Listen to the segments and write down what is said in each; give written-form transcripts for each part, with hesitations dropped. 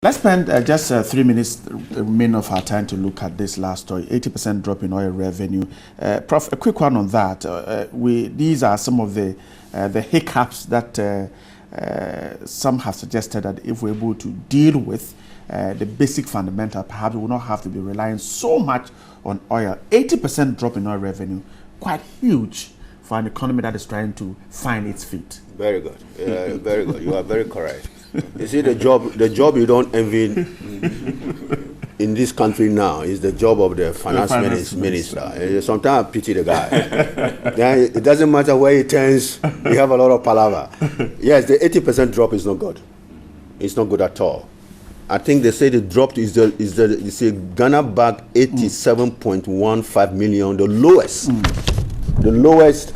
Let's spend just 3 minutes remaining of our time to look at this last story, 80% drop in oil revenue. Prof, a quick one on that. These are some of the hiccups that some have suggested that if we're able to deal with the basic fundamental, perhaps we will not have to be relying so much on oil. 80% drop in oil revenue, quite huge for an economy that is trying to find its feet. Very good. Very good. You are very correct. You see, the job you don't envy in this country now is the job of the finance minister. Sometimes I pity the guy. It doesn't matter where he turns, we have a lot of palaver. Yes, the 80% drop is not good. It's not good at all. I think they say the drop is Ghana back 87.15 million, the lowest. The lowest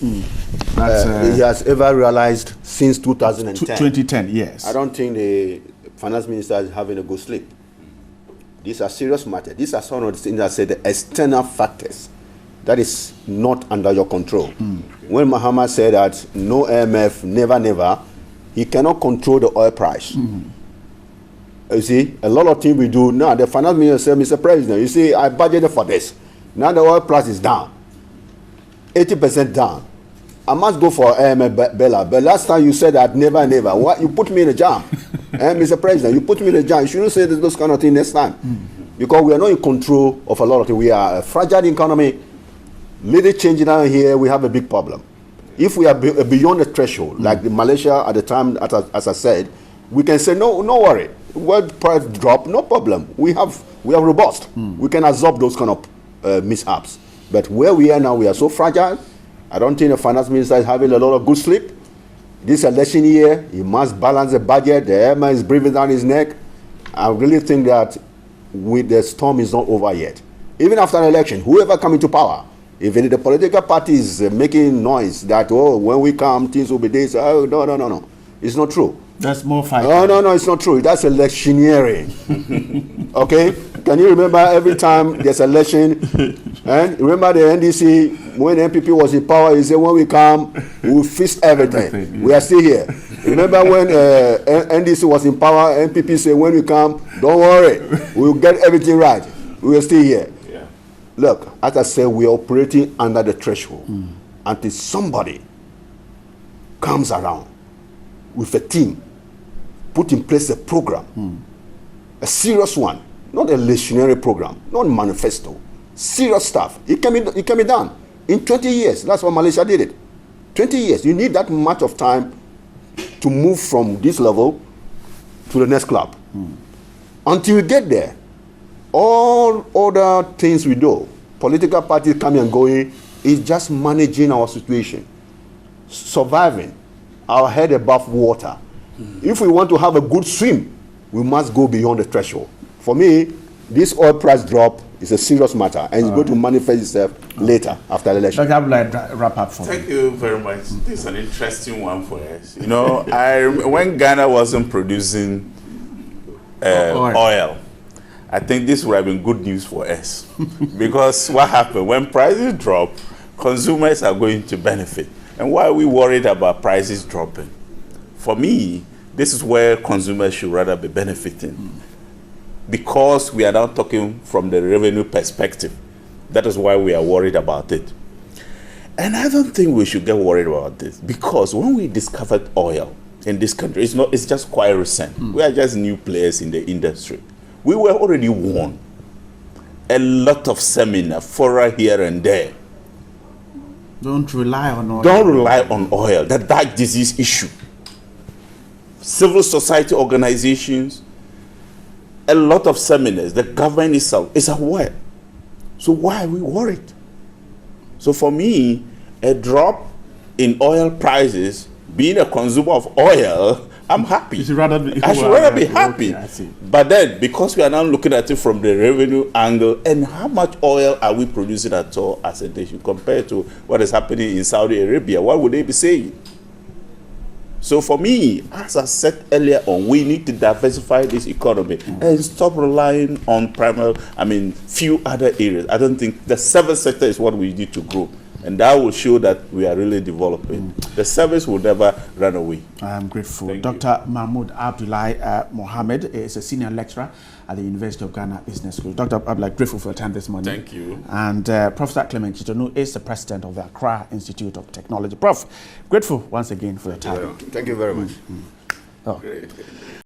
he has ever realized since 2010. 2010, yes. I don't think the finance minister is having a good sleep. These are serious matters. These are some of the things that say the external factors that is not under your control. When Mahama said that no IMF, never, he cannot control the oil price. You see, a lot of things we do now. The finance minister said, Mr. President, you see, I budgeted for this. Now the oil price is down, 80% down. I must go for IMF Bella. But last time you said that never. What? You put me in a jam. Mr. President, you put me in a jam. You shouldn't say those kind of things next time. Because we are not in control of a lot of things. We are a fragile economy. Little change down here, we have a big problem. If we are beyond the threshold, like the Malaysia at the time, as I said, we can say, no worry. World price drop, no problem. We are robust. We can absorb those kind of mishaps. But where we are now, we are so fragile. I don't think the finance minister is having a lot of good sleep. This election year, he must balance the budget. The airman is breathing down his neck. I really think that the storm is not over yet. Even after an election, whoever comes into power, if the political party is making noise that, when we come, things will be this, no. It's not true. That's more fighting. No, it's not true. That's electioneering. Okay? Can you remember every time there's election? And remember the NDC, when NPP was in power, he said, when we come, we'll fix everything. We are still here. Remember when NDC was in power, NPP said, when we come, don't worry, we'll get everything right. We are still here. Yeah. Look, as I said, we are operating under the threshold until somebody comes around with a team, put in place a program, a serious one, not a electionary program, not a manifesto, serious stuff. It can be done in 20 years. That's why Malaysia did it. 20 years. You need that much of time to move from this level to the next club. Until you get there, all other things we do, political parties coming and going, is just managing our situation, surviving, our head above water. If we want to have a good swim, we must go beyond the threshold. For me, this oil price drop is a serious matter, and it's going to manifest itself later after the election. Dr. Abdullahi, wrap up for Thank you very much. This is an interesting one for us. You know, when Ghana wasn't producing oil, I think this would have been good news for us. Because what happened? When prices drop, consumers are going to benefit. And why are we worried about prices dropping? For me, this is where consumers should rather be benefiting. Because we are now talking from the revenue perspective. That is why we are worried about it. And I don't think we should get worried about this. Because when we discovered oil in this country, it's just quite recent. We are just new players in the industry. We were already warned. A lot of seminar, fora here and there. Don't rely on oil. Don't rely on oil. That disease issue. Civil society organizations, a lot of seminars, the government itself is aware. So why are we worried? So for me, a drop in oil prices, being a consumer of oil, I'm happy. I should rather be happy. Okay, but then, because we are now looking at it from the revenue angle, and how much oil are we producing at all as a nation compared to what is happening in Saudi Arabia, what would they be saying? So for me, as I said earlier on, we need to diversify this economy and stop relying on few other areas. I don't think the service sector is what we need to grow. And that will show that we are really developing. The service will never run away. I am grateful. Thank Dr. Mahmoud Abdullahi Mohammed is a senior lecturer at the University of Ghana Business School. Dr. Abdullahi, grateful for your time this morning. Thank you. And Professor Clement Chitonu is the president of the Accra Institute of Technology. Prof, grateful once again for your time. Thank you very much. Oh. Great.